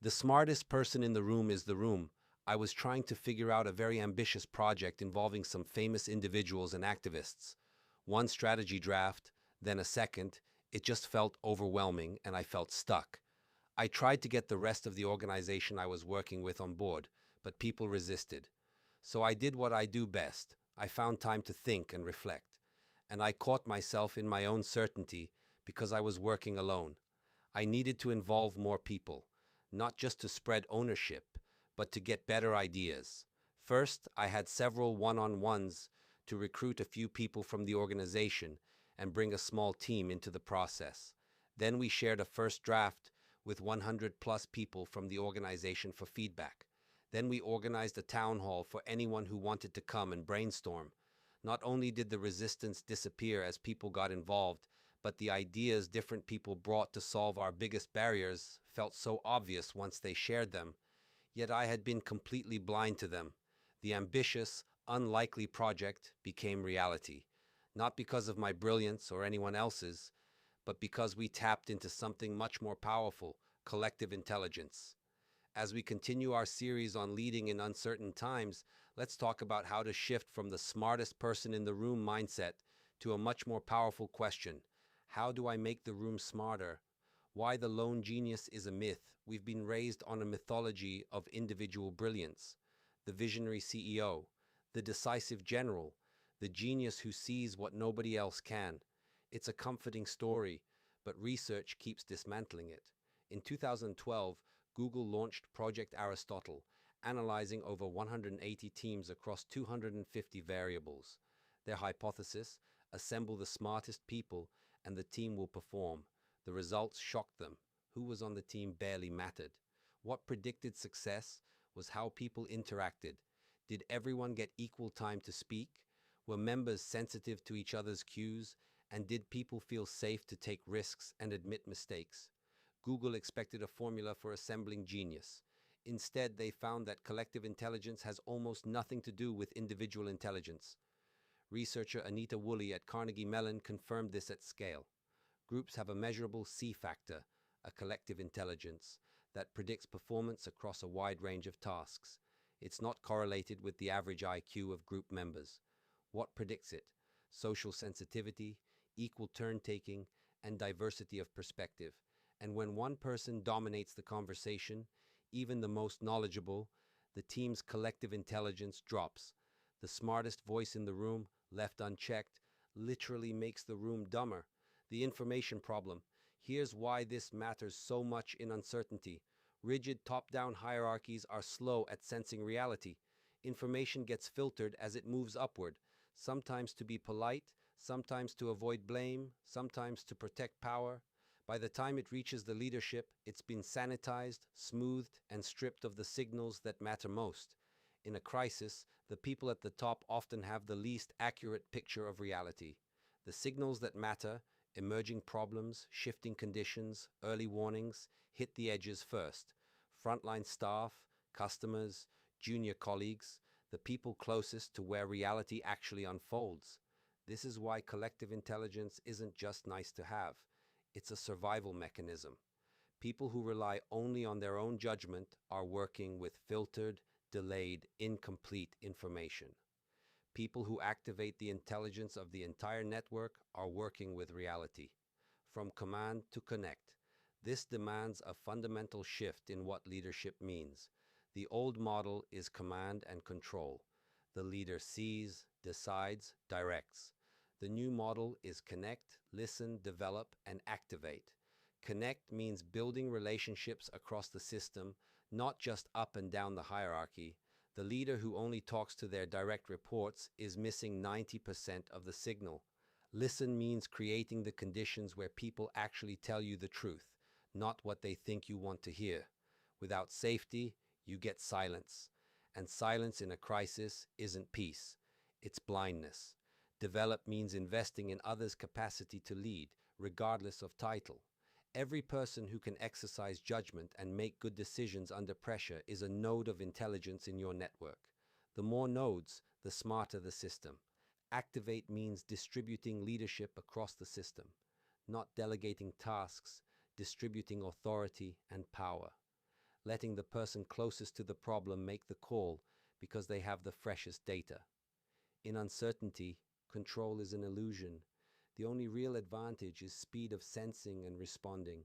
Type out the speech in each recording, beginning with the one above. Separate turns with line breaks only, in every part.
The smartest person in the room is the room. I was trying to figure out a very ambitious project involving some famous individuals and activists. One strategy draft, then a second. It just felt overwhelming and I felt stuck. I tried to get the rest of the organization I was working with on board, but people resisted. So I did what I do best. I found time to think and reflect. And I caught myself in my own certainty because I was working alone. I needed to involve more people, not just to spread ownership, but to get better ideas. First, I had several one-on-ones to recruit a few people from the organization and bring a small team into the process. Then we shared a first draft with 100 plus people from the organization for feedback. Then we organized a town hall for anyone who wanted to come and brainstorm. Not only did the resistance disappear as people got involved, but the ideas different people brought to solve our biggest barriers felt so obvious once they shared them. Yet I had been completely blind to them. The ambitious, unlikely project became reality, not because of my brilliance or anyone else's, but because we tapped into something much more powerful: collective intelligence. As we continue our series on leading in uncertain times, let's talk about how to shift from the smartest person in the room mindset to a much more powerful question: how do I make the room smarter? Why the lone genius is a myth. We've been raised on a mythology of individual brilliance: the visionary CEO, the decisive general, the genius who sees what nobody else can. It's a comforting story, but research keeps dismantling it. In 2012, Google launched Project Aristotle, analyzing over 180 teams across 250 variables. Their hypothesis: assemble the smartest people and the team will perform. The results shocked them. Who was on the team barely mattered. What predicted success was how people interacted. Did everyone get equal time to speak? Were members sensitive to each other's cues? And did people feel safe to take risks and admit mistakes? Google expected a formula for assembling genius. Instead, they found that collective intelligence has almost nothing to do with individual intelligence. Researcher Anita Woolley at Carnegie Mellon confirmed this at scale. Groups have a measurable C factor, a collective intelligence, that predicts performance across a wide range of tasks. It's not correlated with the average IQ of group members. What predicts it? Social sensitivity, equal turn-taking, and diversity of perspective. And when one person dominates the conversation, even the most knowledgeable, the team's collective intelligence drops. The smartest voice in the room, left unchecked, literally makes the room dumber. The information problem. Here's why this matters so much in uncertainty. Rigid top-down hierarchies are slow at sensing reality. Information gets filtered as it moves upward, sometimes to be polite, sometimes to avoid blame, sometimes to protect power. By the time it reaches the leadership, it's been sanitized, smoothed, and stripped of the signals that matter most. In a crisis, the people at the top often have the least accurate picture of reality. The signals that matter, emerging problems, shifting conditions, early warnings, hit the edges first. Frontline staff, customers, junior colleagues, the people closest to where reality actually unfolds. This is why collective intelligence isn't just nice to have. It's a survival mechanism. People who rely only on their own judgment are working with filtered, delayed, incomplete information. People who activate the intelligence of the entire network are working with reality. From command to connect. This demands a fundamental shift in what leadership means. The old model is command and control. The leader sees, decides, directs. The new model is connect, listen, develop, and activate. Connect means building relationships across the system, not just up and down the hierarchy. The leader who only talks to their direct reports is missing 90% of the signal. Listen means creating the conditions where people actually tell you the truth, not what they think you want to hear. Without safety, you get silence. And silence in a crisis isn't peace, it's blindness. Develop means investing in others' capacity to lead, regardless of title. Every person who can exercise judgment and make good decisions under pressure is a node of intelligence in your network. The more nodes, the smarter the system. Activate means distributing leadership across the system, not delegating tasks, distributing authority and power. letting the person closest to the problem make the call because they have the freshest data. In uncertainty, control is an illusion. The only real advantage is speed of sensing and responding,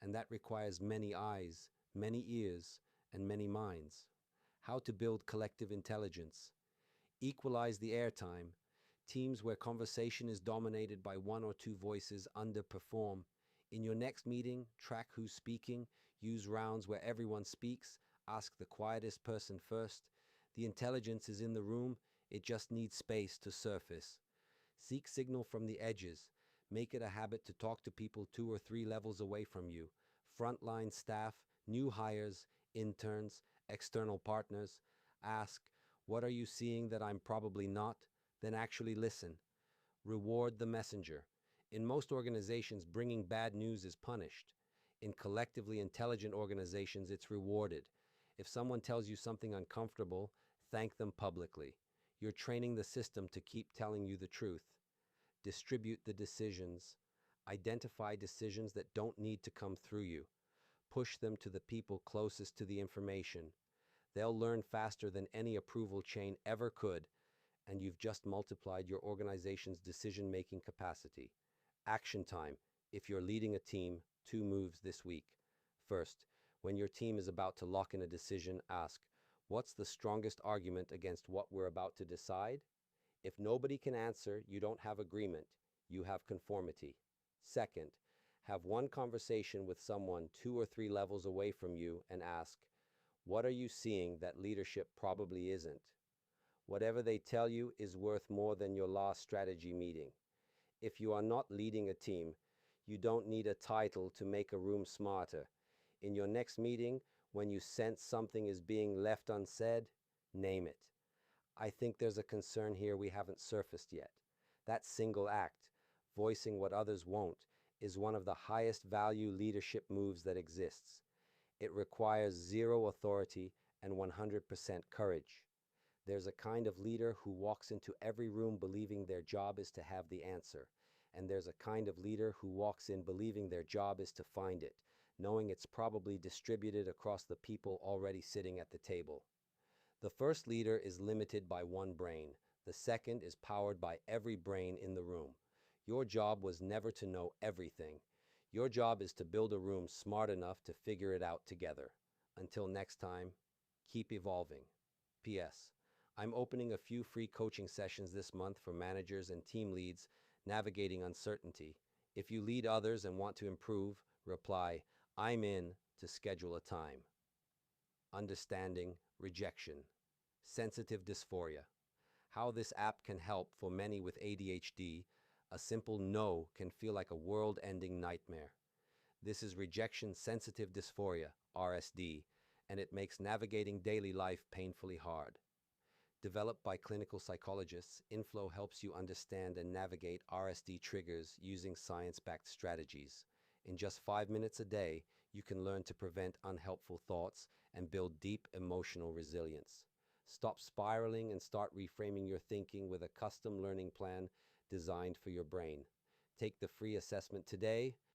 and that requires many eyes, many ears, and many minds. How to build collective intelligence. Equalize the airtime. Teams where conversation is dominated by one or two voices underperform. In your next meeting, track who's speaking, use rounds where everyone speaks, ask the quietest person first. The intelligence is in the room, it just needs space to surface. Seek signal from the edges. Make it a habit to talk to people 2 or 3 levels away from you. Frontline staff, new hires, interns, external partners. Ask, what are you seeing that I'm probably not? Then actually listen. Reward the messenger. In most organizations, bringing bad news is punished. In collectively intelligent organizations, it's rewarded. If someone tells you something uncomfortable, thank them publicly. You're training the system to keep telling you the truth. Distribute the decisions. Identify decisions that don't need to come through you. Push them to the people closest to the information. They'll learn faster than any approval chain ever could, and you've just multiplied your organization's decision-making capacity. Action time. If you're leading a team, 2 moves this week. First, when your team is about to lock in a decision, ask, what's the strongest argument against what we're about to decide? If nobody can answer, you don't have agreement, you have conformity. Second, have one conversation with someone 2 or 3 levels away from you and ask, what are you seeing that leadership probably isn't? Whatever they tell you is worth more than your last strategy meeting. If you are not leading a team, you don't need a title to make a room smarter. In your next meeting, when you sense something is being left unsaid, name it. I think there's a concern here we haven't surfaced yet. That single act, voicing what others won't, is one of the highest value leadership moves that exists. It requires zero authority and 100% courage. There's a kind of leader who walks into every room believing their job is to have the answer, and there's a kind of leader who walks in believing their job is to find it, knowing it's probably distributed across the people already sitting at the table. The first leader is limited by one brain. The second is powered by every brain in the room. Your job was never to know everything. Your job is to build a room smart enough to figure it out together. Until next time, keep evolving. P.S. I'm opening a few free coaching sessions this month for managers and team leads navigating uncertainty. If you lead others and want to improve, reply, I'm in to schedule a time. Understanding rejection. Sensitive dysphoria. How this app can help for many with ADHD. A simple no can feel like a world-ending nightmare. This is rejection sensitive dysphoria, RSD, and it makes navigating daily life painfully hard. Developed by clinical psychologists, Inflow helps you understand and navigate RSD triggers using science-backed strategies. In just 5 minutes a day, you can learn to prevent unhelpful thoughts and build deep emotional resilience. Stop spiraling and start reframing your thinking with a custom learning plan designed for your brain. Take the free assessment today